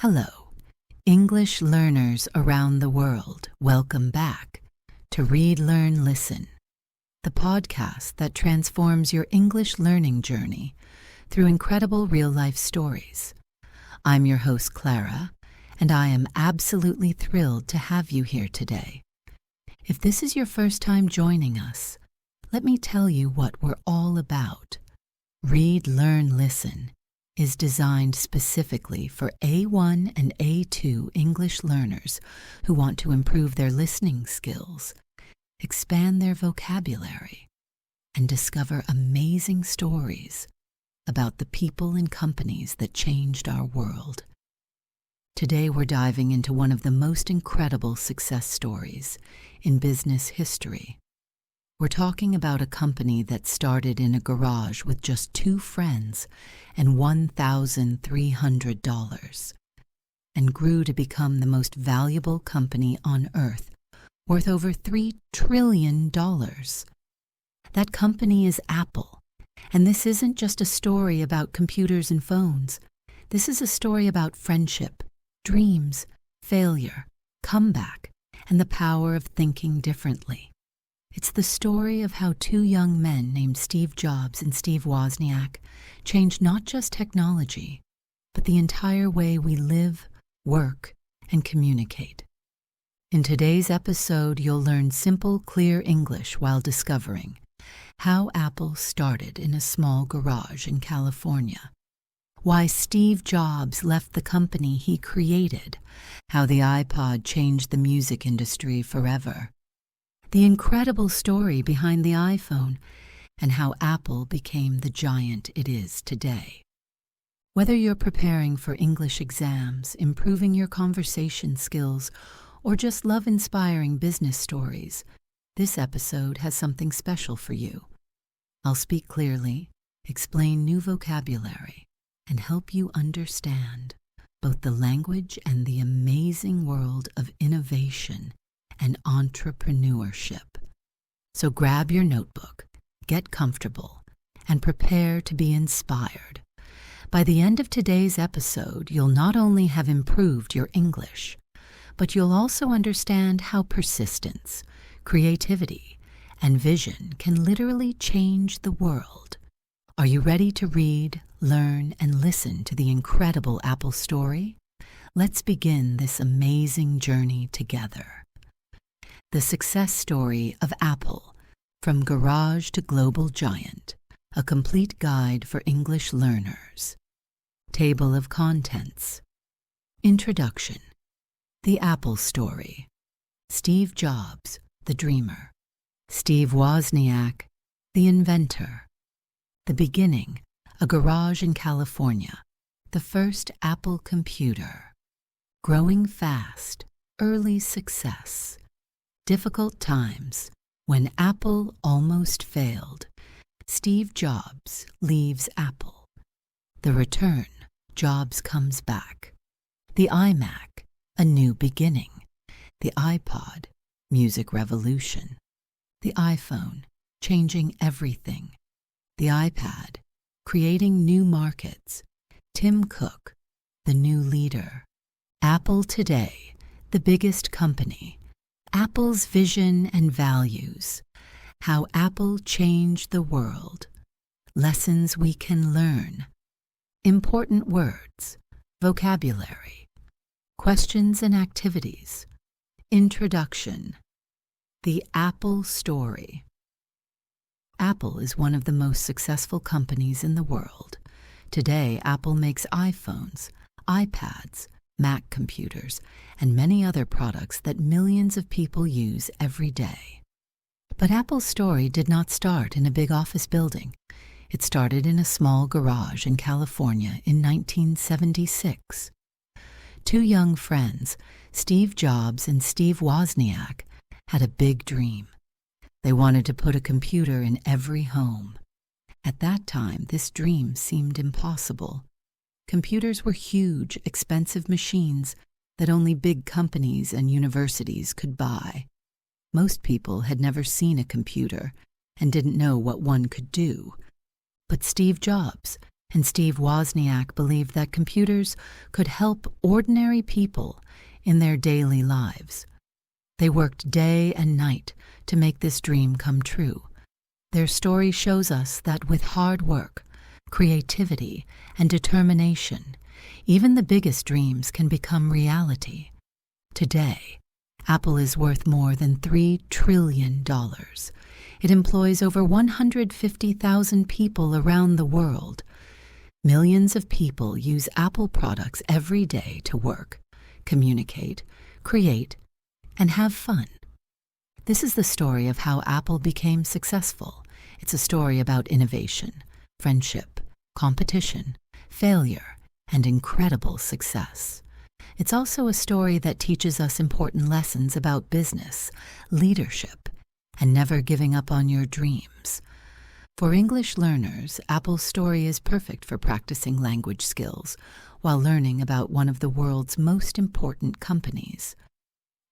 Hello, English learners around the world. Welcome back to Read, Learn, Listen, the podcast that transforms your English learning journey through incredible real-life stories. I'm your host, Clara, and I am absolutely thrilled to have you here today. If this is your first time joining us, let me tell you what we're all about. Read, Learn, Listen is designed specifically for A1 and A2 English learners who want to improve their listening skills, expand their vocabulary, and discover amazing stories about the people and companies that changed our world. Today we're diving into one of the most incredible success stories in business history. We're talking about a company that started in a garage with just two friends and $1,300 and grew to become the most valuable company on earth, worth over $3 trillion. That company is Apple, and this isn't just a story about computers and phones. This is a story about friendship, dreams, failure, comeback, and the power of thinking differently. It's the story of how two young men named Steve Jobs and Steve Wozniak changed not just technology, but the entire way we live, work, and communicate. In today's episode, you'll learn simple, clear English while discovering how Apple started in a small garage in California, why Steve Jobs left the company he created, how the iPod changed the music industry forever, the incredible story behind the iPhone, and how Apple became the giant it is today. Whether you're preparing for English exams, improving your conversation skills, or just love inspiring business stories, this episode has something special for you. I'll speak clearly, explain new vocabulary, and help you understand both the language and the amazing world of innovation and entrepreneurship. So grab your notebook, get comfortable, and prepare to be inspired. By the end of today's episode, you'll not only have improved your English, but you'll also understand how persistence, creativity, and vision can literally change the world. Are you ready to read, learn, and listen to the incredible Apple story? Let's begin this amazing journey together. The success story of Apple, from garage to global giant, a complete guide for English learners. Table of contents. Introduction. The Apple story. Steve Jobs, the dreamer. Steve Wozniak, the inventor. The beginning, a garage in California, the first Apple computer. Growing fast, early success. Difficult times, when Apple almost failed. Steve Jobs leaves Apple. The return, Jobs comes back. The iMac, a new beginning. The iPod, music revolution. The iPhone, changing everything. The iPad, creating new markets. Tim Cook, the new leader. Apple today, the biggest company. Apple's vision and values. How Apple changed the world. Lessons we can learn. Important words. Vocabulary. Questions and activities. Introduction. The Apple story. Apple is one of the most successful companies in the world. Today, Apple makes iPhones, iPads, Mac computers, and many other products that millions of people use every day. But Apple's story did not start in a big office building. It started in a small garage in California in 1976. Two young friends, Steve Jobs and Steve Wozniak, had a big dream. They wanted to put a computer in every home. At that time, this dream seemed impossible. Computers were huge, expensive machines that only big companies and universities could buy. Most people had never seen a computer and didn't know what one could do. But Steve Jobs, and Steve Wozniak believed that computers could help ordinary people in their daily lives. They worked day and night to make this dream come true. Their story shows us that with hard work, creativity, and determination, even the biggest dreams can become reality. Today, Apple is worth more than $3 trillion. It employs over 150,000 people around the world. Millions of people use Apple products every day to work, communicate, create, and have fun. This is the story of how Apple became successful. It's a story about innovation, friendship, competition, failure, and incredible success. It's also a story that teaches us important lessons about business, leadership, and never giving up on your dreams. For English learners, Apple's story is perfect for practicing language skills while learning about one of the world's most important companies.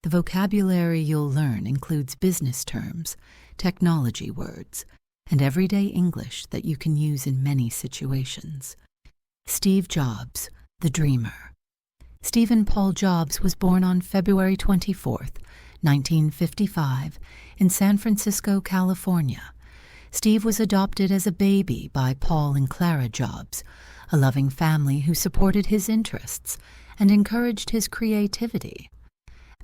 The vocabulary you'll learn includes business terms, technology words, and everyday English that you can use in many situations. Steve Jobs, the dreamer. Stephen Paul Jobs was born on February 24, 1955, in San Francisco, California. Steve was adopted as a baby by Paul and Clara Jobs, a loving family who supported his interests and encouraged his creativity.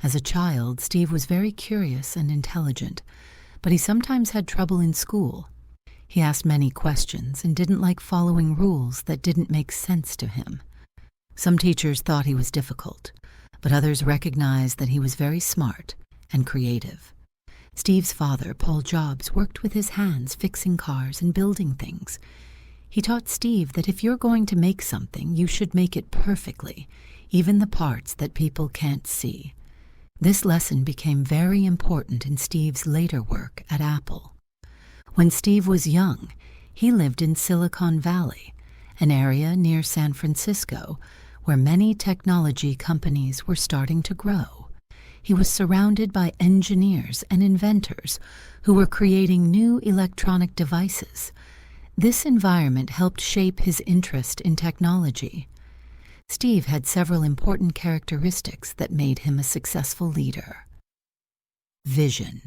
As a child, Steve was very curious and intelligent, but he sometimes had trouble in school. He asked many questions and didn't like following rules that didn't make sense to him. Some teachers thought he was difficult, but others recognized that he was very smart and creative. Steve's father, Paul Jobs, worked with his hands fixing cars and building things. He taught Steve that if you're going to make something, you should make it perfectly, even the parts that people can't see. This lesson became very important in Steve's later work at Apple. When Steve was young, he lived in Silicon Valley, an area near San Francisco where many technology companies were starting to grow. He was surrounded by engineers and inventors who were creating new electronic devices. This environment helped shape his interest in technology. Steve had several important characteristics that made him a successful leader. Vision.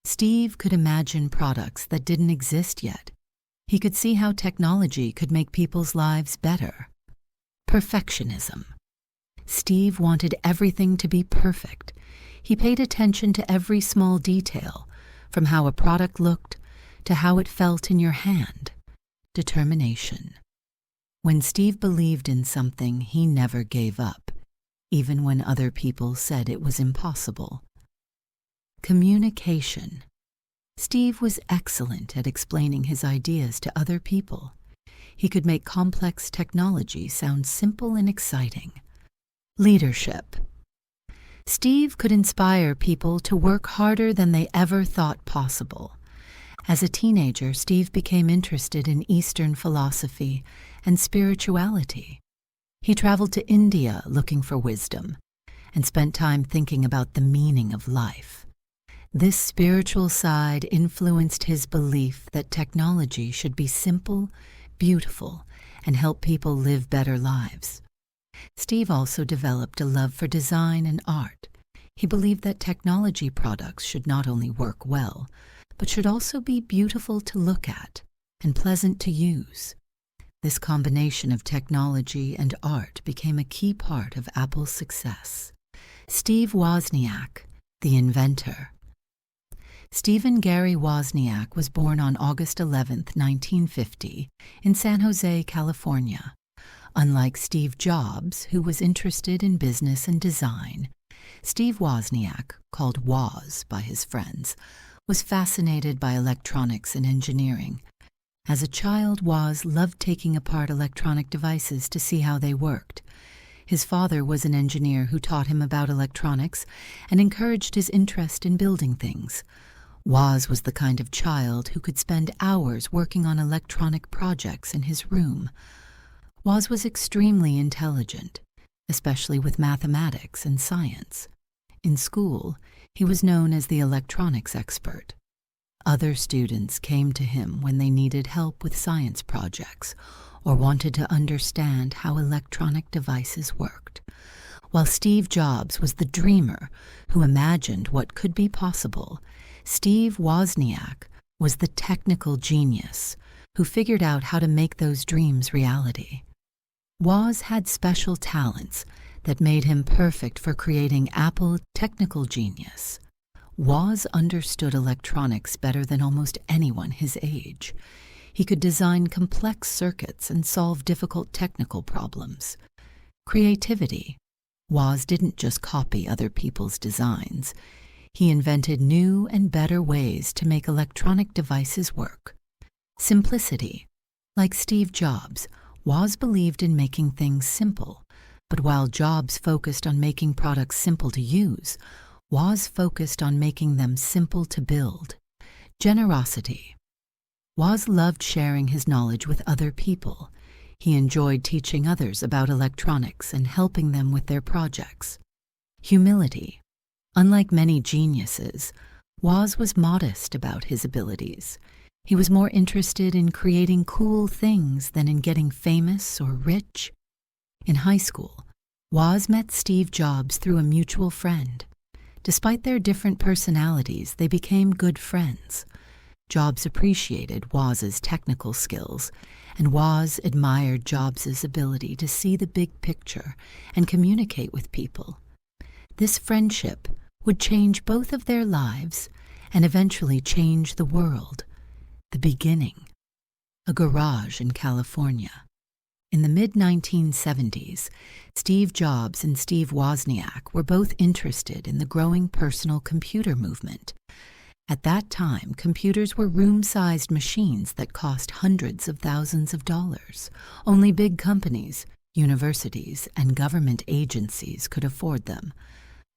Steve could imagine products that didn't exist yet. He could see how technology could make people's lives better. Perfectionism. Steve wanted everything to be perfect. He paid attention to every small detail, from how a product looked to how it felt in your hand. Determination. When Steve believed in something, he never gave up, even when other people said it was impossible. Communication. Steve was excellent at explaining his ideas to other people. He could make complex technology sound simple and exciting. Leadership. Steve could inspire people to work harder than they ever thought possible. As a teenager, Steve became interested in Eastern philosophy and spirituality. He traveled to India looking for wisdom and spent time thinking about the meaning of life. This spiritual side influenced his belief that technology should be simple, beautiful, and help people live better lives. Steve also developed a love for design and art. He believed that technology products should not only work well, but should also be beautiful to look at and pleasant to use. This combination of technology and art became a key part of Apple's success. Steve Wozniak, the inventor. Stephen Gary Wozniak was born on August 11, 1950, in San Jose, California. Unlike Steve Jobs, who was interested in business and design, Steve Wozniak, called Woz by his friends, was fascinated by electronics and engineering. As a child, Woz loved taking apart electronic devices to see how they worked. His father was an engineer who taught him about electronics and encouraged his interest in building things. Woz was the kind of child who could spend hours working on electronic projects in his room. Woz was extremely intelligent, especially with mathematics and science. In school, he was known as the electronics expert. Other students came to him when they needed help with science projects or wanted to understand how electronic devices worked. While Steve Jobs was the dreamer who imagined what could be possible, Steve Wozniak was the technical genius who figured out how to make those dreams reality. Woz had special talents that made him perfect for creating Apple technical genius. Woz understood electronics better than almost anyone his age. He could design complex circuits and solve difficult technical problems. Creativity. Woz didn't just copy other people's designs. He invented new and better ways to make electronic devices work. Simplicity. Like Steve Jobs, Woz believed in making things simple, but while Jobs focused on making products simple to use, Woz focused on making them simple to build. Generosity. Woz loved sharing his knowledge with other people. He enjoyed teaching others about electronics and helping them with their projects. Humility. Unlike many geniuses, Woz was modest about his abilities. He was more interested in creating cool things than in getting famous or rich. In high school, Woz met Steve Jobs through a mutual friend. Despite their different personalities, they became good friends. Jobs appreciated Woz's technical skills, and Woz admired Jobs's ability to see the big picture and communicate with people. This friendship would change both of their lives and eventually change the world. The beginning. A garage in California. In the mid-1970s, Steve Jobs and Steve Wozniak were both interested in the growing personal computer movement. At that time, computers were room-sized machines that cost hundreds of thousands of dollars. Only big companies, universities, and government agencies could afford them.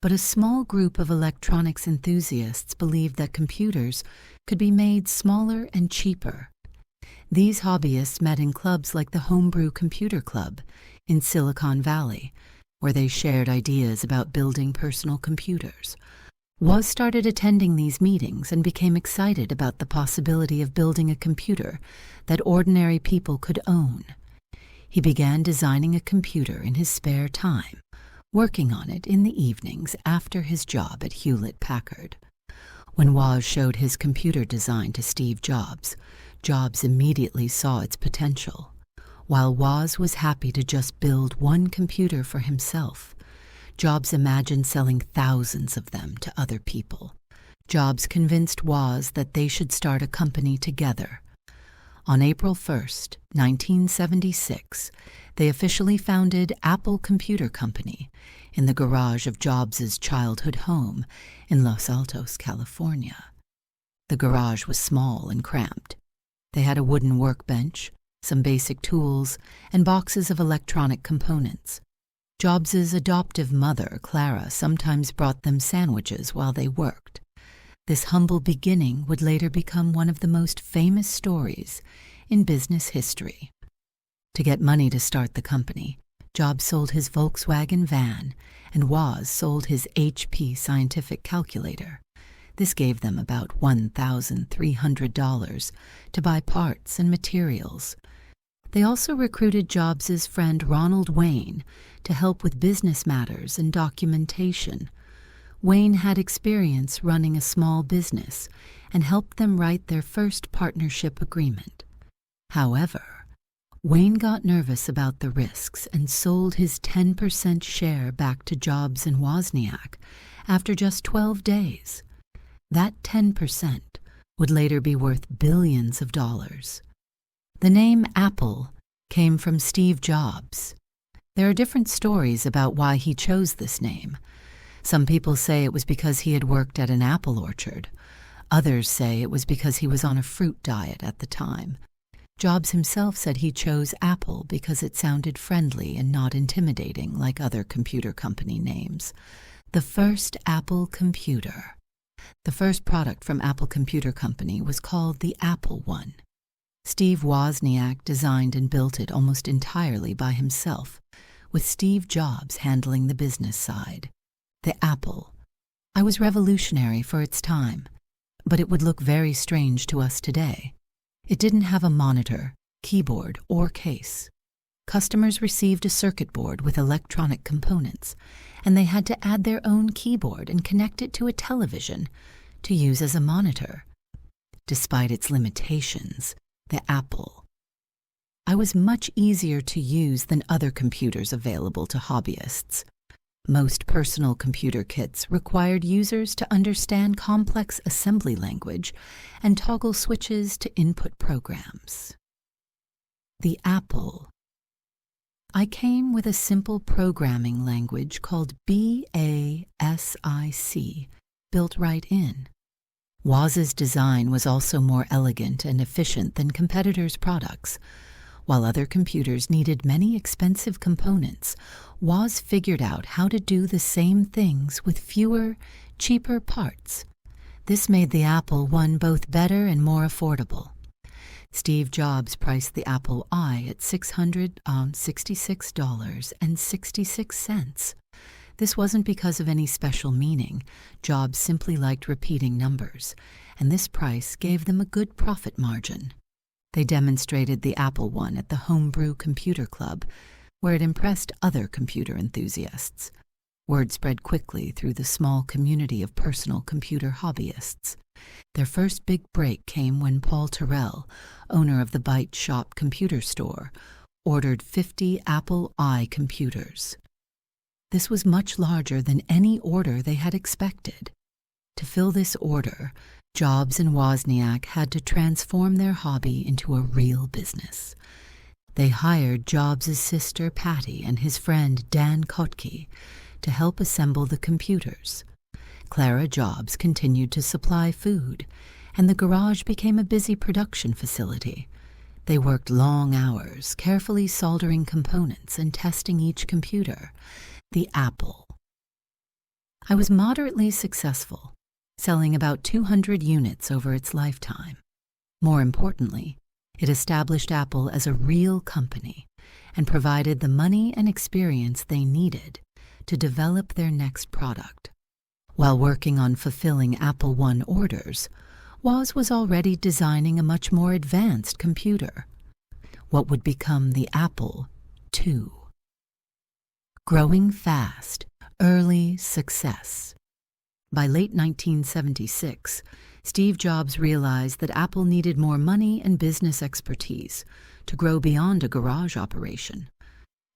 But a small group of electronics enthusiasts believed that computers could be made smaller and cheaper. These hobbyists met in clubs like the Homebrew Computer Club in Silicon Valley, where they shared ideas about building personal computers. Woz started attending these meetings and became excited about the possibility of building a computer that ordinary people could own. He began designing a computer in his spare time, working on it in the evenings after his job at Hewlett-Packard. When Woz showed his computer design to Steve Jobs, Jobs immediately saw its potential. While Woz was happy to just build one computer for himself, Jobs imagined selling thousands of them to other people. Jobs convinced Woz that they should start a company together. On April 1st, 1976, they officially founded Apple Computer Company in the garage of Jobs's childhood home in Los Altos, California. The garage was small and cramped. They had a wooden workbench, some basic tools, and boxes of electronic components. Jobs's adoptive mother, Clara, sometimes brought them sandwiches while they worked. This humble beginning would later become one of the most famous stories in business history. To get money to start the company, Jobs sold his Volkswagen van, and Woz sold his HP scientific calculator. This gave them about $1,300 to buy parts and materials. They also recruited Jobs's friend Ronald Wayne to help with business matters and documentation. Wayne had experience running a small business and helped them write their first partnership agreement. However, Wayne got nervous about the risks and sold his 10% share back to Jobs and Wozniak after just 12 days. That 10% would later be worth billions of dollars. The name Apple came from Steve Jobs. There are different stories about why he chose this name. Some people say it was because he had worked at an apple orchard. Others say it was because he was on a fruit diet at the time. Jobs himself said he chose Apple because it sounded friendly and not intimidating like other computer company names. The first Apple computer. The first product from Apple Computer Company was called the Apple I. Steve Wozniak designed and built it almost entirely by himself, with Steve Jobs handling the business side. The Apple. It was revolutionary for its time, but it would look very strange to us today. It didn't have a monitor, keyboard, or case. Customers received a circuit board with electronic components, and they had to add their own keyboard and connect it to a television to use as a monitor. Despite its limitations, the Apple I was much easier to use than other computers available to hobbyists. Most personal computer kits required users to understand complex assembly language and toggle switches to input programs. The Apple I came with a simple programming language called BASIC, built right in. Woz's design was also more elegant and efficient than competitors' products. While other computers needed many expensive components, Woz figured out how to do the same things with fewer, cheaper parts. This made the Apple I both better and more affordable. Steve Jobs priced the Apple I at $666.66. This wasn't because of any special meaning. Jobs simply liked repeating numbers, and this price gave them a good profit margin. They demonstrated the Apple I at the Homebrew Computer Club, where it impressed other computer enthusiasts. Word spread quickly through the small community of personal computer hobbyists. Their first big break came when Paul Terrell, owner of the Byte Shop computer store, ordered 50 Apple I computers. This was much larger than any order they had expected. To fill this order, Jobs and Wozniak had to transform their hobby into a real business. They hired Jobs' sister Patty and his friend Dan Kotke to help assemble the computers. Clara Jobs continued to supply food, and the garage became a busy production facility. They worked long hours, carefully soldering components and testing each computer. The Apple I was moderately successful, selling about 200 units over its lifetime. More importantly, it established Apple as a real company and provided the money and experience they needed to develop their next product. While working on fulfilling Apple I orders, Woz was already designing a much more advanced computer, what would become the Apple II. Growing fast, early success. By late 1976, Steve Jobs realized that Apple needed more money and business expertise to grow beyond a garage operation.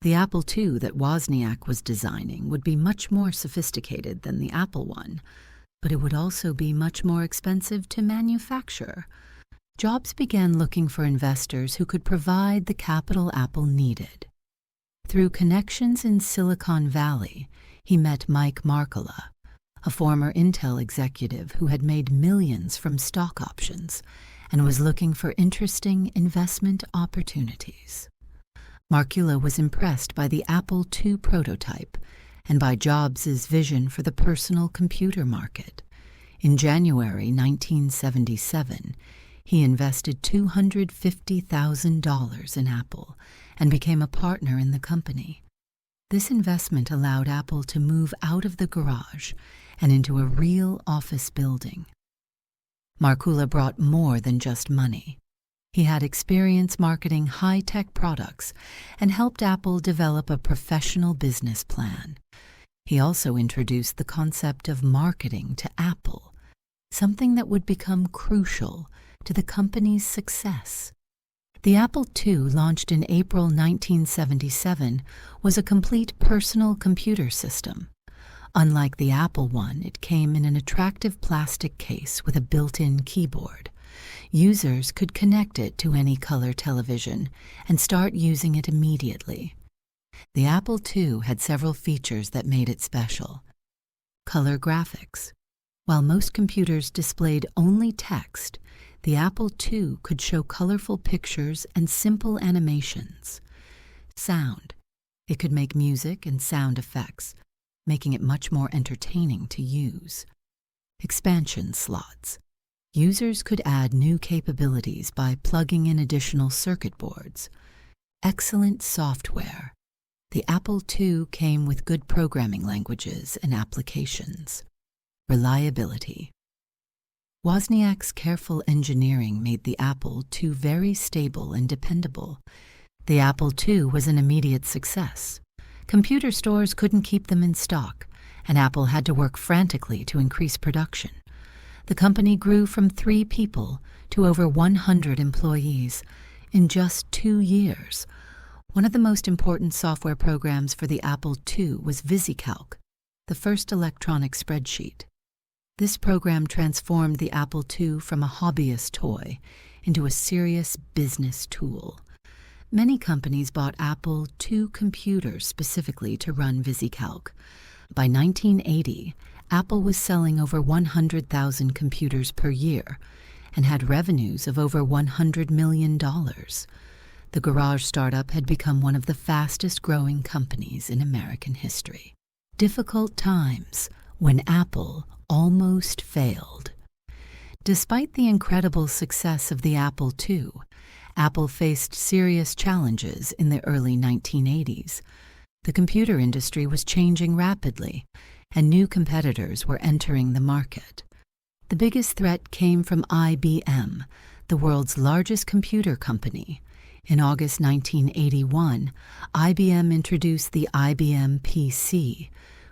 The Apple II that Wozniak was designing would be much more sophisticated than the Apple I, but it would also be much more expensive to manufacture. Jobs began looking for investors who could provide the capital Apple needed. Through connections in Silicon Valley, he met Mike Markkula, a former Intel executive who had made millions from stock options and was looking for interesting investment opportunities. Markkula was impressed by the Apple II prototype and by Jobs' vision for the personal computer market. In January 1977, he invested $250,000 in Apple and became a partner in the company. This investment allowed Apple to move out of the garage and into a real office building. Markkula brought more than just money. He had experience marketing high-tech products and helped Apple develop a professional business plan. He also introduced the concept of marketing to Apple, something that would become crucial to the company's success. The Apple II, launched in April 1977, was a complete personal computer system. Unlike the Apple I, it came in an attractive plastic case with a built-in keyboard. Users could connect it to any color television and start using it immediately. The Apple II had several features that made it special. Color graphics. While most computers displayed only text, the Apple II could show colorful pictures and simple animations. Sound. It could make music and sound effects, making it much more entertaining to use. Expansion slots. Users could add new capabilities by plugging in additional circuit boards. Excellent software. The Apple II came with good programming languages and applications. Reliability. Wozniak's careful engineering made the Apple II very stable and dependable. The Apple II was an immediate success. Computer stores couldn't keep them in stock, and Apple had to work frantically to increase production. The company grew from 3 people to over 100 employees in just 2 years. One of the most important software programs for the Apple II was VisiCalc, the first electronic spreadsheet. This program transformed the Apple II from a hobbyist toy into a serious business tool. Many companies bought Apple II computers specifically to run VisiCalc. By 1980, Apple was selling over 100,000 computers per year and had revenues of over $100 million. The garage startup had become one of the fastest-growing companies in American history. Difficult times when Apple almost failed. Despite the incredible success of the Apple II, Apple faced serious challenges in the early 1980s. The computer industry was changing rapidly, and new competitors were entering the market. The biggest threat came from IBM, the world's largest computer company. In August 1981, IBM introduced the IBM PC,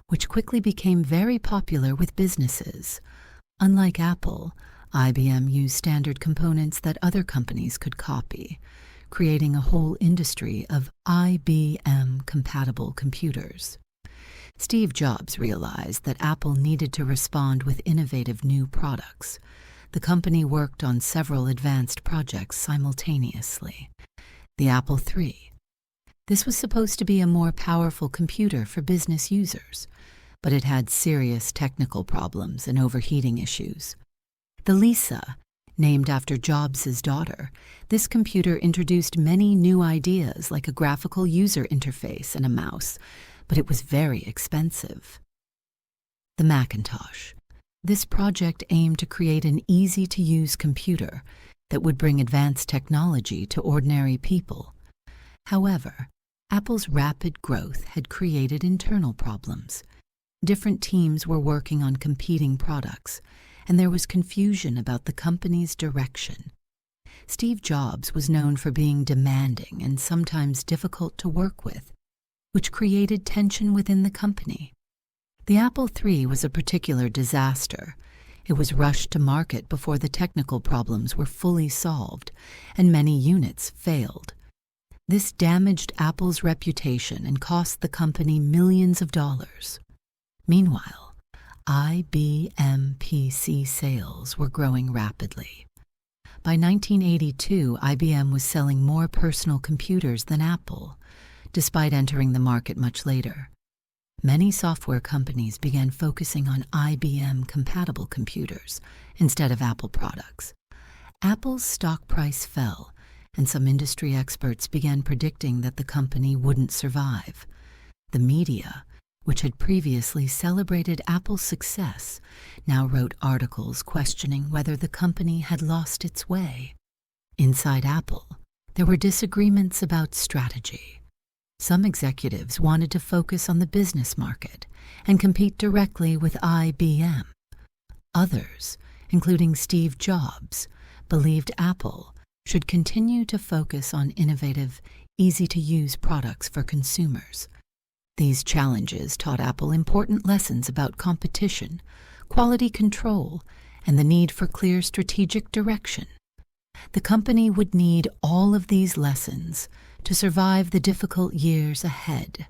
which quickly became very popular with businesses. Unlike Apple, IBM used standard components that other companies could copy, creating a whole industry of IBM-compatible computers. Steve Jobs realized that Apple needed to respond with innovative new products. The company worked on several advanced projects simultaneously. The Apple III. This was supposed to be a more powerful computer for business users, but it had serious technical problems and overheating issues. The Lisa, named after Jobs' daughter, this computer introduced many new ideas like a graphical user interface and a mouse, but it was very expensive. The Macintosh. This project aimed to create an easy-to-use computer that would bring advanced technology to ordinary people. However, Apple's rapid growth had created internal problems. Different teams were working on competing products, and there was confusion about the company's direction. Steve Jobs was known for being demanding and sometimes difficult to work with, which created tension within the company. The Apple III was a particular disaster. It was rushed to market before the technical problems were fully solved, and many units failed. This damaged Apple's reputation and cost the company millions of dollars. Meanwhile, IBM PC sales were growing rapidly. By 1982, IBM was selling more personal computers than Apple, despite entering the market much later. Many software companies began focusing on IBM-compatible computers instead of Apple products. Apple's stock price fell, and some industry experts began predicting that the company wouldn't survive. The media, which had previously celebrated Apple's success, now wrote articles questioning whether the company had lost its way. Inside Apple, there were disagreements about strategy. Some executives wanted to focus on the business market and compete directly with IBM. Others, including Steve Jobs, believed Apple should continue to focus on innovative, easy-to-use products for consumers. These challenges taught Apple important lessons about competition, quality control, and the need for clear strategic direction. The company would need all of these lessons to survive the difficult years ahead.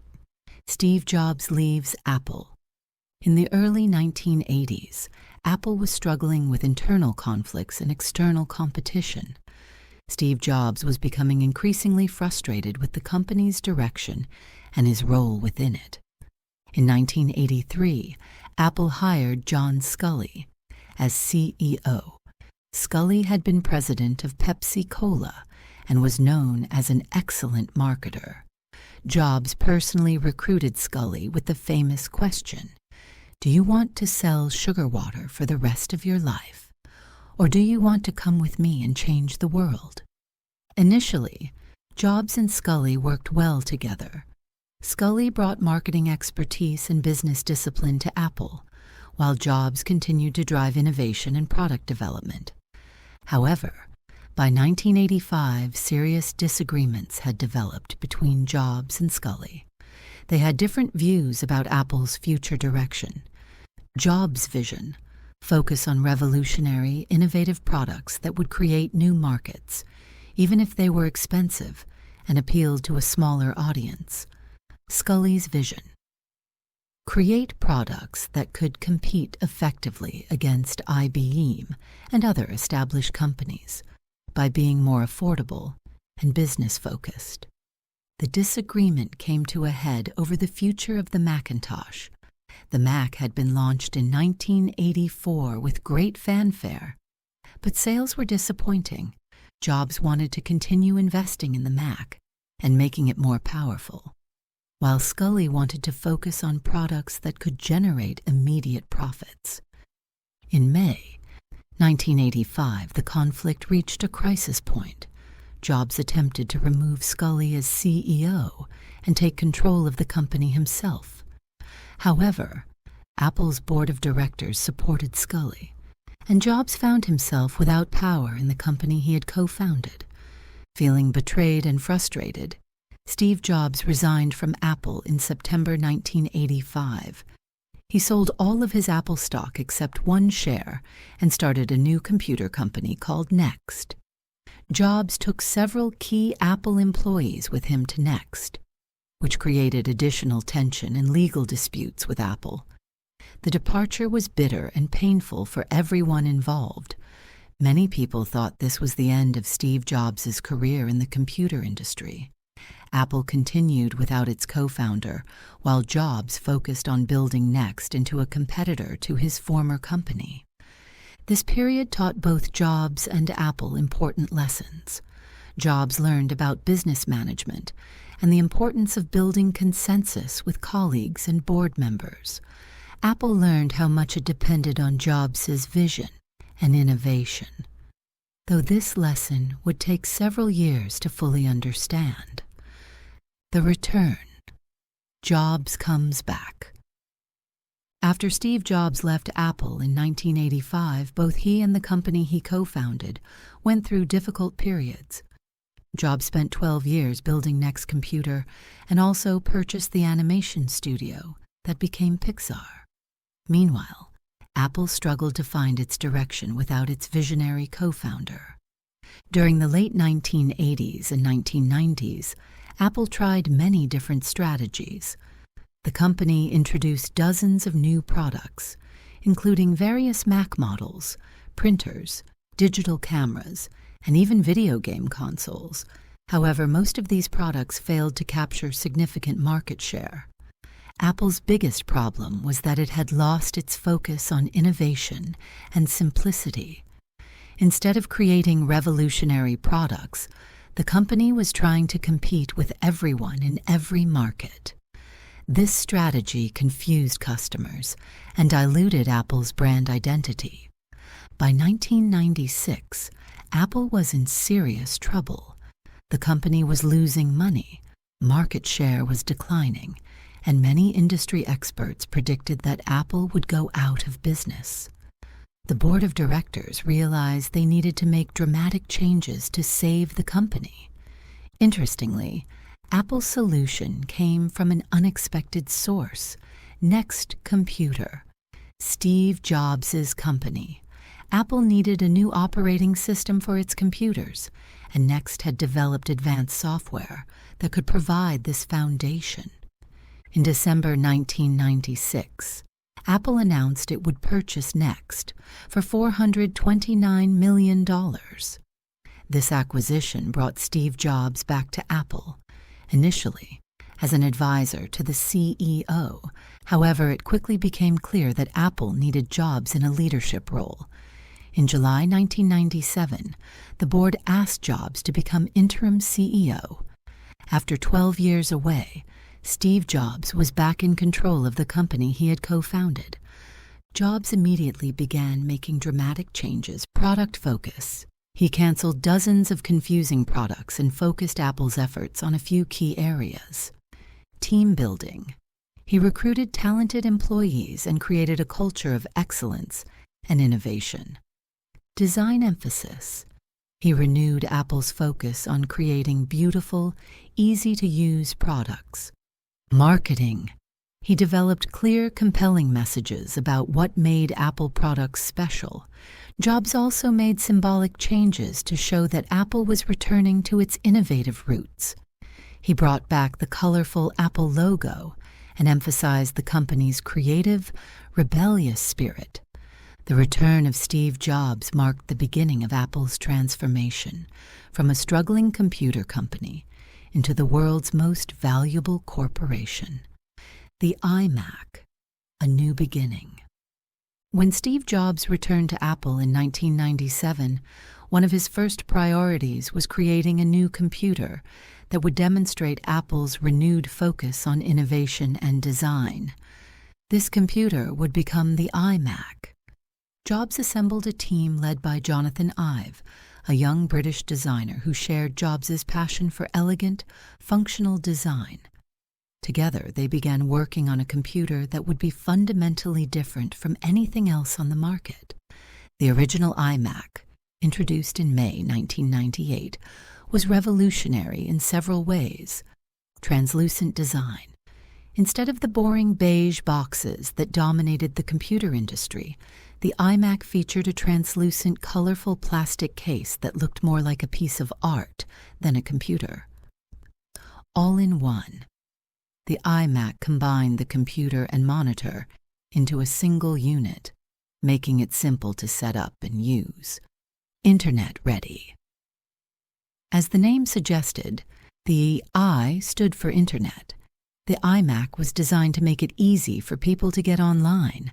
Steve Jobs leaves Apple. In the early 1980s, Apple was struggling with internal conflicts and external competition. Steve Jobs was becoming increasingly frustrated with the company's direction and his role within it. In 1983, Apple hired John Sculley as CEO. Sculley had been president of Pepsi-Cola and was known as an excellent marketer. Jobs personally recruited Sculley with the famous question, "Do you want to sell sugar water for the rest of your life? Or do you want to come with me and change the world?" Initially, Jobs and Sculley worked well together. Sculley brought marketing expertise and business discipline to Apple, while Jobs continued to drive innovation and product development. However, by 1985, serious disagreements had developed between Jobs and Scully. They had different views about Apple's future direction. Jobs' vision: focus on revolutionary, innovative products that would create new markets, even if they were expensive, and appealed to a smaller audience. Scully's vision: create products that could compete effectively against IBM and other established companies by being more affordable and business-focused. The disagreement came to a head over the future of the Macintosh. The Mac had been launched in 1984 with great fanfare, but sales were disappointing. Jobs wanted to continue investing in the Mac and making it more powerful, while Scully wanted to focus on products that could generate immediate profits. In May 1985, the conflict reached a crisis point. Jobs attempted to remove Scully as CEO and take control of the company himself. However, Apple's board of directors supported Scully, and Jobs found himself without power in the company he had co-founded. Feeling betrayed and frustrated, Steve Jobs resigned from Apple in September 1985. He sold all of his Apple stock except one share and started a new computer company called Next. Jobs took several key Apple employees with him to Next, which created additional tension and legal disputes with Apple. The departure was bitter and painful for everyone involved. Many people thought this was the end of Steve Jobs' career in the computer industry. Apple continued without its co-founder, while Jobs focused on building Next into a competitor to his former company. This period taught both Jobs and Apple important lessons. Jobs learned about business management and the importance of building consensus with colleagues and board members. Apple learned how much it depended on Jobs' vision and innovation, though this lesson would take several years to fully understand. The return. Jobs comes back. After Steve Jobs left Apple in 1985, both he and the company he co-founded went through difficult periods. Jobs spent 12 years building Next Computer and also purchased the animation studio that became Pixar. Meanwhile, Apple struggled to find its direction without its visionary co-founder. During the late 1980s and 1990s, Apple tried many different strategies. The company introduced dozens of new products, including various Mac models, printers, digital cameras, and even video game consoles. However, most of these products failed to capture significant market share. Apple's biggest problem was that it had lost its focus on innovation and simplicity. Instead of creating revolutionary products, the company was trying to compete with everyone in every market. This strategy confused customers and diluted Apple's brand identity. By 1996, Apple was in serious trouble. The company was losing money, market share was declining, and many industry experts predicted that Apple would go out of business. The board of directors realized they needed to make dramatic changes to save the company. Interestingly, Apple's solution came from an unexpected source: Next Computer, Steve Jobs' company. Apple needed a new operating system for its computers, and Next had developed advanced software that could provide this foundation. In December 1996, Apple announced it would purchase Next for $429 million. This acquisition brought Steve Jobs back to Apple, initially as an advisor to the CEO. However, it quickly became clear that Apple needed Jobs in a leadership role. In July 1997, the board asked Jobs to become interim CEO. After 12 years away, Steve Jobs was back in control of the company he had co-founded. Jobs immediately began making dramatic changes. Product focus. He canceled dozens of confusing products and focused Apple's efforts on a few key areas. Team building. He recruited talented employees and created a culture of excellence and innovation. Design emphasis. He renewed Apple's focus on creating beautiful, easy-to-use products. Marketing. He developed clear, compelling messages about what made Apple products special. Jobs also made symbolic changes to show that Apple was returning to its innovative roots. He brought back the colorful Apple logo and emphasized the company's creative, rebellious spirit. The return of Steve Jobs marked the beginning of Apple's transformation from a struggling computer company into the world's most valuable corporation. The iMac, a new beginning. When Steve Jobs returned to Apple in 1997, one of his first priorities was creating a new computer that would demonstrate Apple's renewed focus on innovation and design. This computer would become the iMac. Jobs assembled a team led by Jonathan Ive, a young British designer who shared Jobs' passion for elegant, functional design. Together, they began working on a computer that would be fundamentally different from anything else on the market. The original iMac, introduced in May 1998, was revolutionary in several ways. Translucent design. Instead of the boring beige boxes that dominated the computer industry, the iMac featured a translucent, colorful plastic case that looked more like a piece of art than a computer. All in one. The iMac combined the computer and monitor into a single unit, making it simple to set up and use. Internet ready. As the name suggested, the I stood for Internet. The iMac was designed to make it easy for people to get online.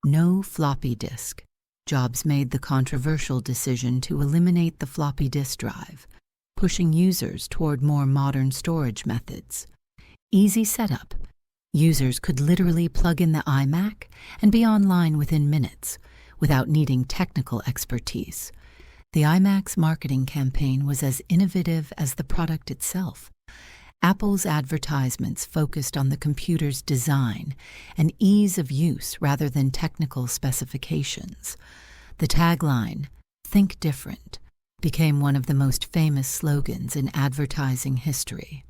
No floppy disk. Jobs made the controversial decision to eliminate the floppy disk drive, pushing users toward more modern storage methods. Easy setup. Users could literally plug in the iMac and be online within minutes, without needing technical expertise. The iMac's marketing campaign was as innovative as the product itself. Apple's advertisements focused on the computer's design and ease of use rather than technical specifications. The tagline, "Think Different," became one of the most famous slogans in advertising history.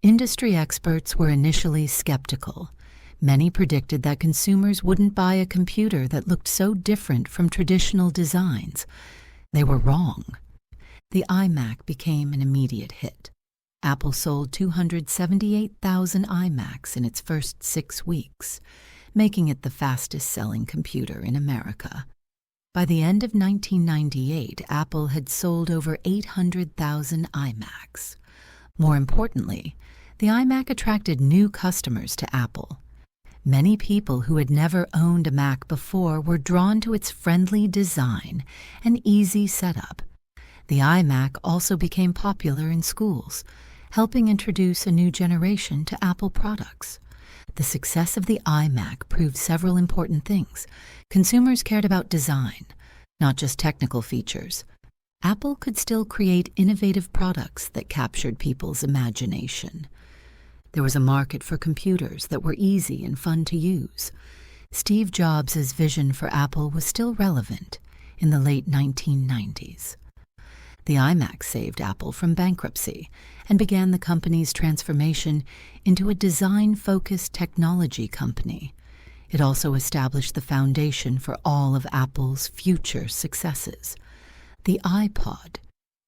Industry experts were initially skeptical. Many predicted that consumers wouldn't buy a computer that looked so different from traditional designs. They were wrong. The iMac became an immediate hit. Apple sold 278,000 iMacs in its first 6 weeks, making it the fastest-selling computer in America. By the end of 1998, Apple had sold over 800,000 iMacs. More importantly, the iMac attracted new customers to Apple. Many people who had never owned a Mac before were drawn to its friendly design and easy setup. The iMac also became popular in schools, helping introduce a new generation to Apple products. The success of the iMac proved several important things. Consumers cared about design, not just technical features. Apple could still create innovative products that captured people's imagination. There was a market for computers that were easy and fun to use. Steve Jobs' vision for Apple was still relevant in the late 1990s. The iMac saved Apple from bankruptcy and began the company's transformation into a design-focused technology company. It also established the foundation for all of Apple's future successes. The iPod,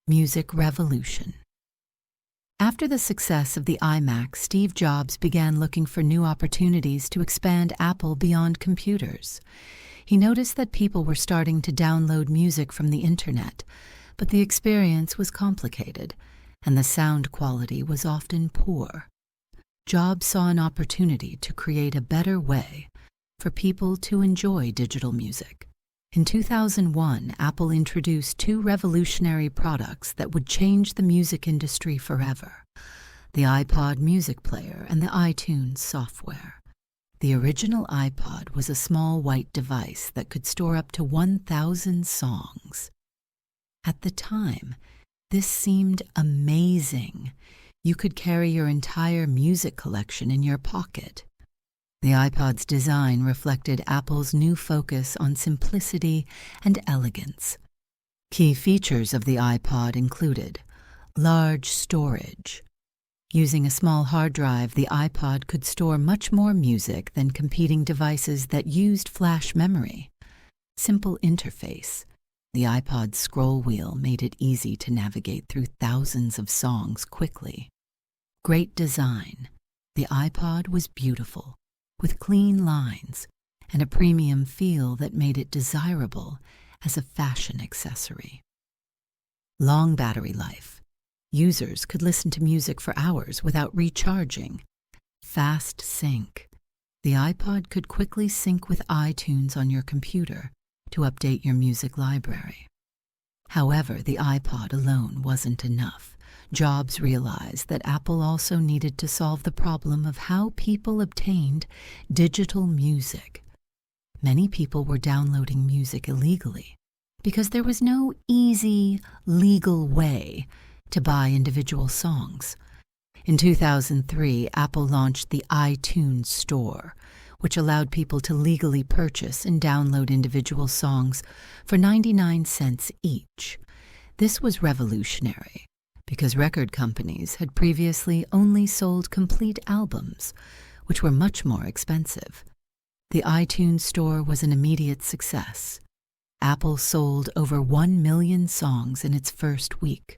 music revolution. After the success of the iMac, Steve Jobs began looking for new opportunities to expand Apple beyond computers. He noticed that people were starting to download music from the internet, but the experience was complicated, and the sound quality was often poor. Jobs saw an opportunity to create a better way for people to enjoy digital music. In 2001, Apple introduced 2 revolutionary products that would change the music industry forever: the iPod music player and the iTunes software. The original iPod was a small white device that could store up to 1,000 songs. At the time, this seemed amazing. You could carry your entire music collection in your pocket. The iPod's design reflected Apple's new focus on simplicity and elegance. Key features of the iPod included large storage. Using a small hard drive, the iPod could store much more music than competing devices that used flash memory. Simple interface. The iPod's scroll wheel made it easy to navigate through thousands of songs quickly. Great design. The iPod was beautiful, with clean lines and a premium feel that made it desirable as a fashion accessory. Long battery life. Users could listen to music for hours without recharging. Fast sync. The iPod could quickly sync with iTunes on your computer to update your music library. However, the iPod alone wasn't enough. Jobs realized that Apple also needed to solve the problem of how people obtained digital music. Many people were downloading music illegally because there was no easy, legal way to buy individual songs. In 2003, Apple launched the iTunes Store, which allowed people to legally purchase and download individual songs for 99 cents each. This was revolutionary because record companies had previously only sold complete albums, which were much more expensive. The iTunes Store was an immediate success. Apple sold over 1 million songs in its first week.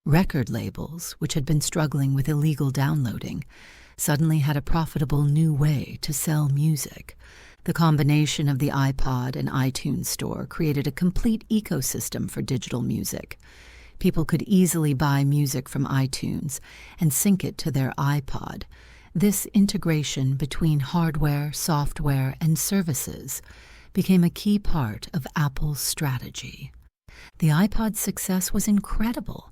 Record labels, which had been struggling with illegal downloading, suddenly had a profitable new way to sell music. The combination of the iPod and iTunes Store created a complete ecosystem for digital music. People could easily buy music from iTunes and sync it to their iPod. This integration between hardware, software, and services became a key part of Apple's strategy. The iPod's success was incredible.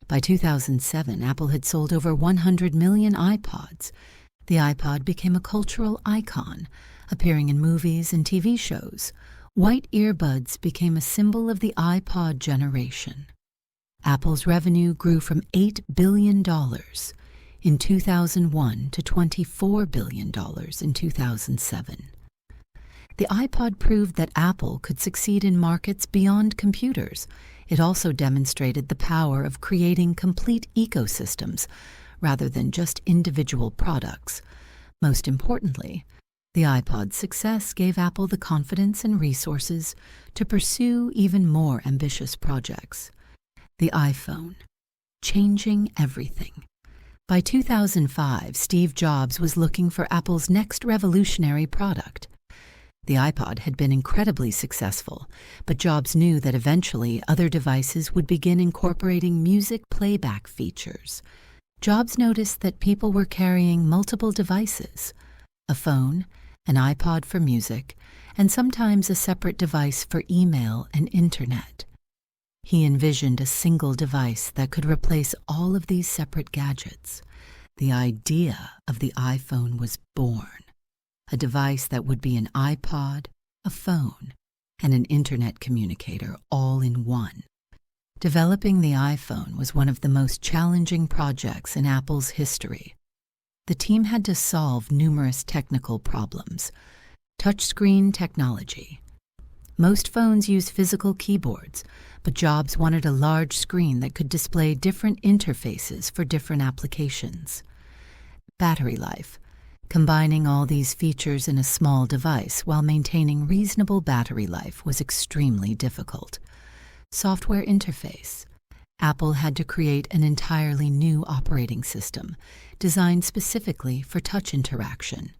By 2007, Apple had sold over 100 million iPods. The iPod became a cultural icon, appearing in movies and TV shows. White earbuds became a symbol of the iPod generation. Apple's revenue grew from $8 billion in 2001 to $24 billion in 2007. The iPod proved that Apple could succeed in markets beyond computers. It also demonstrated the power of creating complete ecosystems rather than just individual products. Most importantly, the iPod's success gave Apple the confidence and resources to pursue even more ambitious projects. The iPhone, changing everything. By 2005, Steve Jobs was looking for Apple's next revolutionary product. The iPod had been incredibly successful, but Jobs knew that eventually other devices would begin incorporating music playback features. Jobs noticed that people were carrying multiple devices, a phone, an iPod for music, and sometimes a separate device for email and internet. He envisioned a single device that could replace all of these separate gadgets. The idea of the iPhone was born. A device that would be an iPod, a phone, and an internet communicator all in one. Developing the iPhone was one of the most challenging projects in Apple's history. The team had to solve numerous technical problems. Touchscreen technology. Most phones use physical keyboards, but Jobs wanted a large screen that could display different interfaces for different applications. Battery life. Combining all these features in a small device while maintaining reasonable battery life was extremely difficult. Software interface. Apple had to create an entirely new operating system, designed specifically for touch interaction.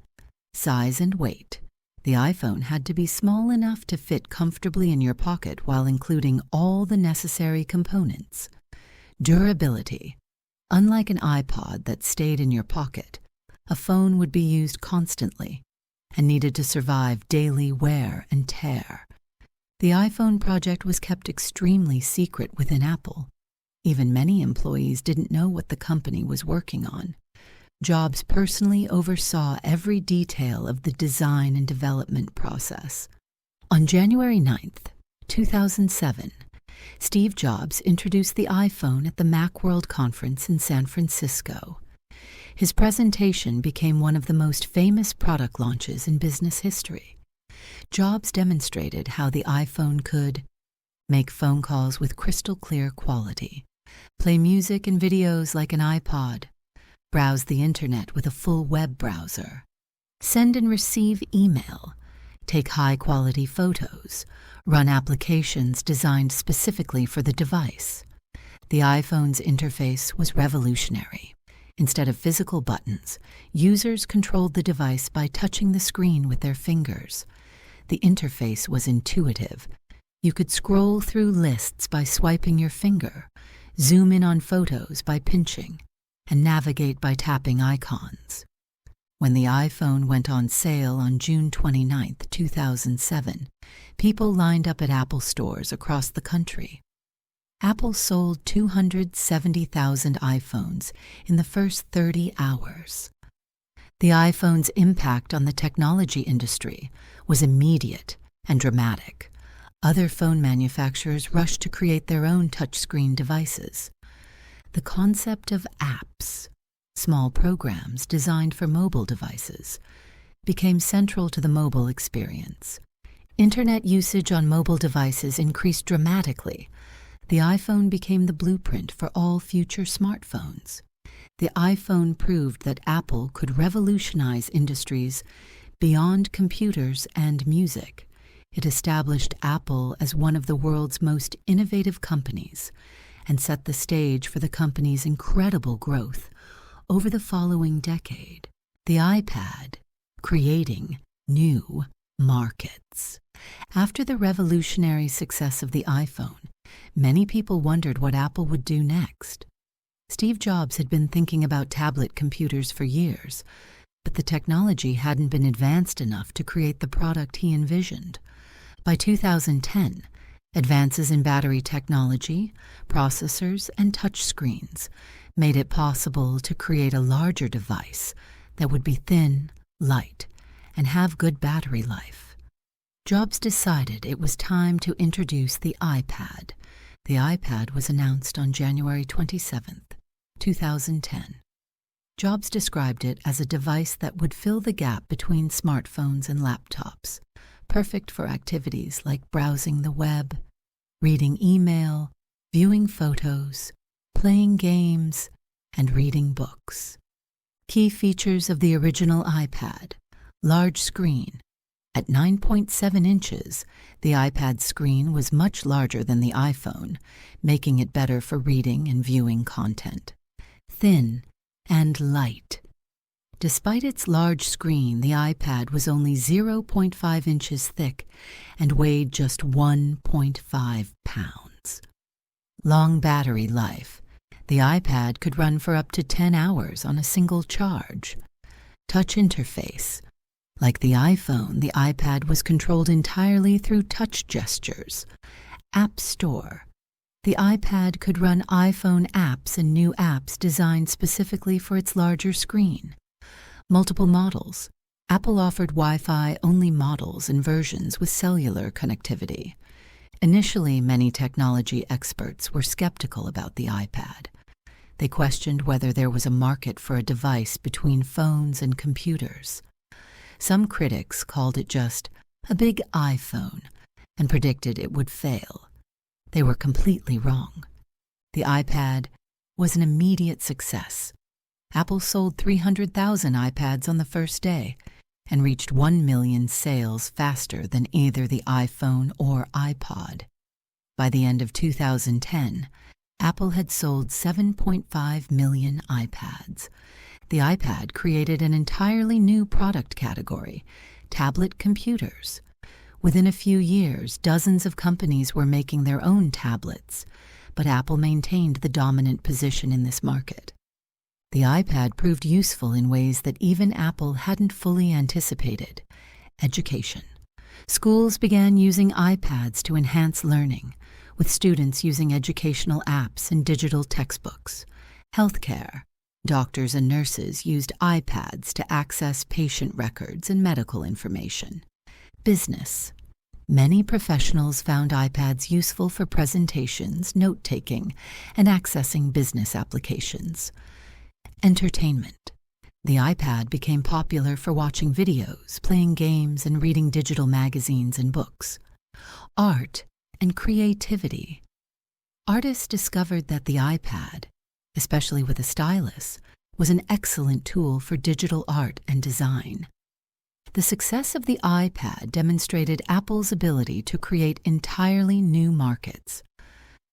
Size and weight. The iPhone had to be small enough to fit comfortably in your pocket while including all the necessary components. Durability. Unlike an iPod that stayed in your pocket, a phone would be used constantly and needed to survive daily wear and tear. The iPhone project was kept extremely secret within Apple. Even many employees didn't know what the company was working on. Jobs personally oversaw every detail of the design and development process. On January 9th, 2007, Steve Jobs introduced the iPhone at the Macworld Conference in San Francisco. His presentation became one of the most famous product launches in business history. Jobs demonstrated how the iPhone could make phone calls with crystal clear quality, play music and videos like an iPod, browse the internet with a full web browser, send and receive email, take high-quality photos, run applications designed specifically for the device. The iPhone's interface was revolutionary. Instead of physical buttons, users controlled the device by touching the screen with their fingers. The interface was intuitive. You could scroll through lists by swiping your finger, zoom in on photos by pinching, and navigate by tapping icons. When the iPhone went on sale on June 29, 2007, people lined up at Apple stores across the country. Apple sold 270,000 iPhones in the first 30 hours. The iPhone's impact on the technology industry was immediate and dramatic. Other phone manufacturers rushed to create their own touchscreen devices. The concept of apps, small programs designed for mobile devices, became central to the mobile experience. Internet usage on mobile devices increased dramatically. The iPhone became the blueprint for all future smartphones. The iPhone proved that Apple could revolutionize industries beyond computers and music. It established Apple as one of the world's most innovative companies and set the stage for the company's incredible growth over the following decade. The iPad, creating new markets. After the revolutionary success of the iPhone, many people wondered what Apple would do next. Steve Jobs had been thinking about tablet computers for years, but the technology hadn't been advanced enough to create the product he envisioned. By 2010, advances in battery technology, processors, and touchscreens made it possible to create a larger device that would be thin, light, and have good battery life. Jobs decided it was time to introduce the iPad. The iPad was announced on January 27, 2010. Jobs described it as a device that would fill the gap between smartphones and laptops, perfect for activities like browsing the web, reading email, viewing photos, playing games, and reading books. Key features of the original iPad: large screen. At 9.7 inches, the iPad screen was much larger than the iPhone, making it better for reading and viewing content. Thin and light. Despite its large screen, the iPad was only 0.5 inches thick and weighed just 1.5 pounds. Long battery life. The iPad could run for up to 10 hours on a single charge. Touch interface. Like the iPhone, the iPad was controlled entirely through touch gestures. App Store. The iPad could run iPhone apps and new apps designed specifically for its larger screen. Multiple models. Apple offered Wi-Fi-only models and versions with cellular connectivity. Initially, many technology experts were skeptical about the iPad. They questioned whether there was a market for a device between phones and computers. Some critics called it just a big iPhone and predicted it would fail. They were completely wrong. The iPad was an immediate success. Apple sold 300,000 iPads on the first day and reached 1 million sales faster than either the iPhone or iPod. By the end of 2010, Apple had sold 7.5 million iPads. The iPad created an entirely new product category: tablet computers. Within a few years, dozens of companies were making their own tablets, but Apple maintained the dominant position in this market. The iPad proved useful in ways that even Apple hadn't fully anticipated. Education. Schools began using iPads to enhance learning, with students using educational apps and digital textbooks. Healthcare. Doctors and nurses used iPads to access patient records and medical information. Business. Many professionals found iPads useful for presentations, note-taking, and accessing business applications. Entertainment. The iPad became popular for watching videos, playing games, and reading digital magazines and books. Art and creativity. Artists discovered that the iPad, especially with a stylus, was an excellent tool for digital art and design. The success of the iPad demonstrated Apple's ability to create entirely new markets.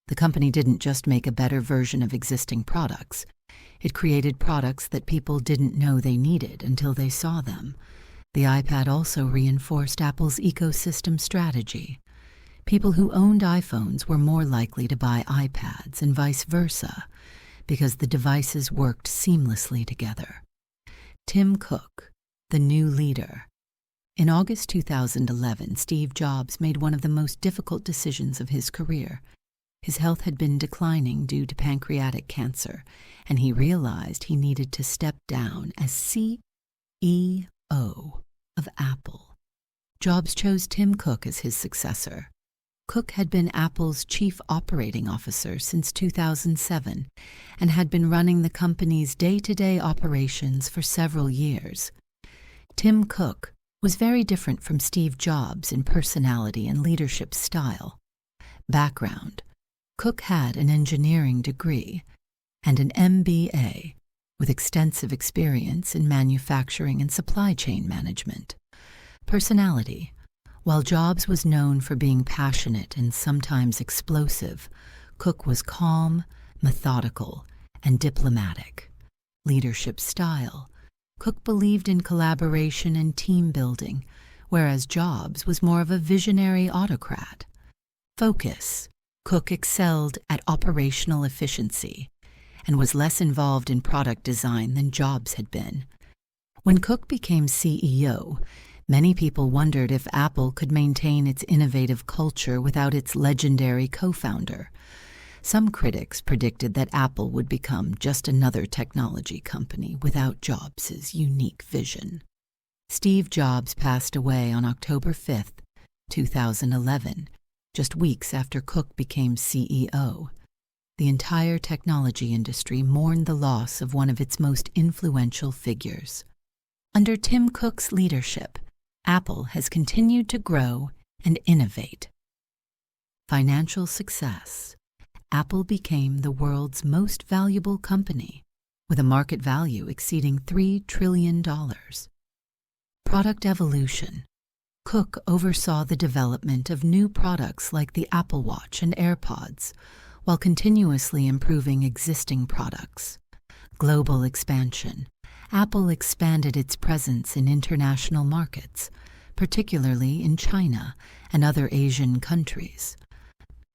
The company didn't just make a better version of existing products. It created products that people didn't know they needed until they saw them. The iPad also reinforced Apple's ecosystem strategy. People who owned iPhones were more likely to buy iPads and vice versa, because the devices worked seamlessly together. Tim Cook, the new leader. In August 2011, Steve Jobs made one of the most difficult decisions of his career. His health had been declining due to pancreatic cancer, and he realized he needed to step down as CEO of Apple. Jobs chose Tim Cook as his successor. Cook had been Apple's chief operating officer since 2007 and had been running the company's day-to-day operations for several years. Tim Cook was very different from Steve Jobs in personality and leadership style. Background: Cook had an engineering degree and an MBA with extensive experience in manufacturing and supply chain management. Personality: while Jobs was known for being passionate and sometimes explosive, Cook was calm, methodical, and diplomatic. Leadership style: Cook believed in collaboration and team building, whereas Jobs was more of a visionary autocrat. Focus: Cook excelled at operational efficiency and was less involved in product design than Jobs had been. When Cook became CEO, many people wondered if Apple could maintain its innovative culture without its legendary co-founder. Some critics predicted that Apple would become just another technology company without Jobs' unique vision. Steve Jobs passed away on October 5, 2011, just weeks after Cook became CEO. The entire technology industry mourned the loss of one of its most influential figures. Under Tim Cook's leadership, Apple has continued to grow and innovate. Financial success: Apple became the world's most valuable company, with a market value exceeding $3 trillion. Product evolution: Cook oversaw the development of new products like the Apple Watch and AirPods, while continuously improving existing products. Global expansion: Apple expanded its presence in international markets, particularly in China and other Asian countries.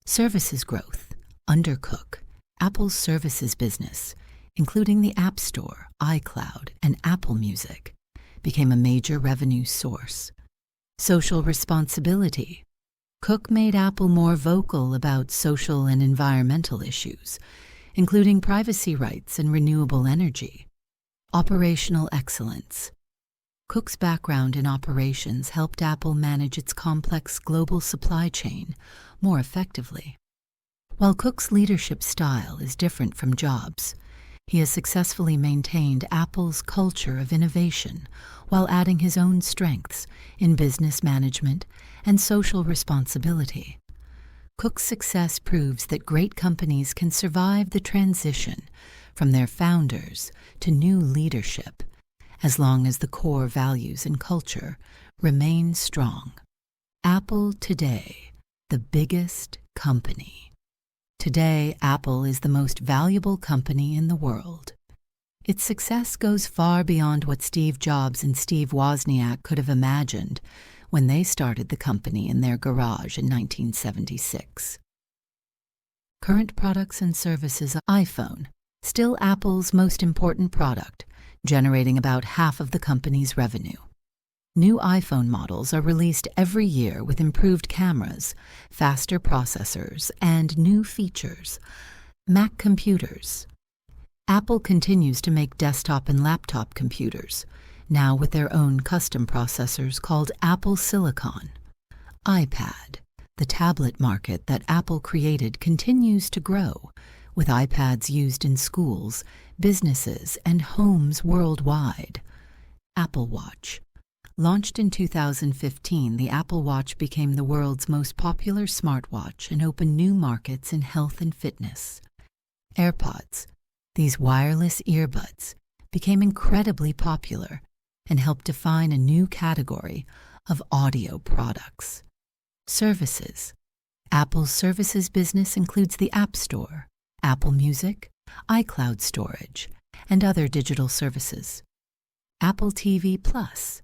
Services growth: under Cook, Apple's services business, including the App Store, iCloud, and Apple Music, became a major revenue source. Social responsibility: Cook made Apple more vocal about social and environmental issues, including privacy rights and renewable energy. Operational excellence: Cook's background in operations helped Apple manage its complex global supply chain more effectively. While Cook's leadership style is different from Jobs, he has successfully maintained Apple's culture of innovation while adding his own strengths in business management and social responsibility. Cook's success proves that great companies can survive the transition from their founders to new leadership, as long as the core values and culture remain strong. Apple today, the biggest company. Today, Apple is the most valuable company in the world. Its success goes far beyond what Steve Jobs and Steve Wozniak could have imagined when they started the company in their garage in 1976. Current products and services: iPhone, still Apple's most important product, generating about half of the company's revenue. New iPhone models are released every year with improved cameras, faster processors, and new features. Mac computers. Apple continues to make desktop and laptop computers, now with their own custom processors called Apple Silicon. iPad. The tablet market that Apple created continues to grow, with iPads used in schools, businesses, and homes worldwide. Apple Watch. Launched in 2015, the Apple Watch became the world's most popular smartwatch and opened new markets in health and fitness. AirPods. These wireless earbuds became incredibly popular and helped define a new category of audio products. Services. Apple's services business includes the App Store, Apple Music, iCloud storage, and other digital services. Apple TV Plus.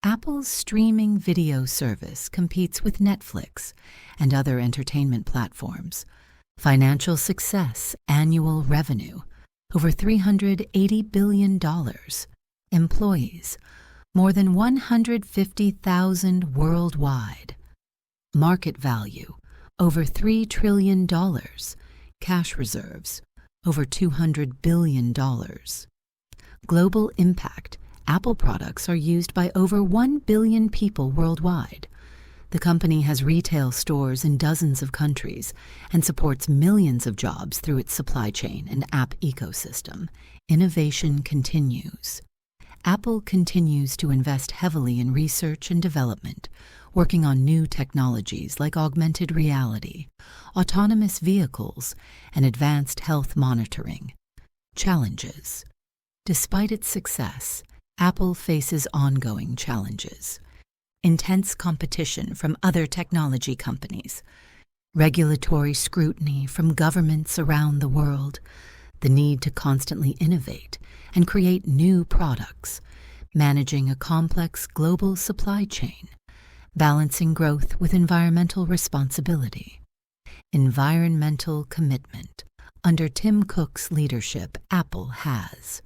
Apple's streaming video service competes with Netflix and other entertainment platforms. Financial success, annual revenue, over $380 billion. Employees, more than 150,000 worldwide. Market value, over $3 trillion. Cash reserves, over $200 billion. Global impact. Apple products are used by over 1 billion people worldwide. The company has retail stores in dozens of countries and supports millions of jobs through its supply chain and app ecosystem. Innovation continues. Apple continues to invest heavily in research and development, working on new technologies like augmented reality, autonomous vehicles, and advanced health monitoring. Challenges. Despite its success, Apple faces ongoing challenges. Intense competition from other technology companies, regulatory scrutiny from governments around the world, the need to constantly innovate and create new products, managing a complex global supply chain, balancing growth with environmental responsibility. Environmental commitment. Under Tim Cook's leadership, Apple has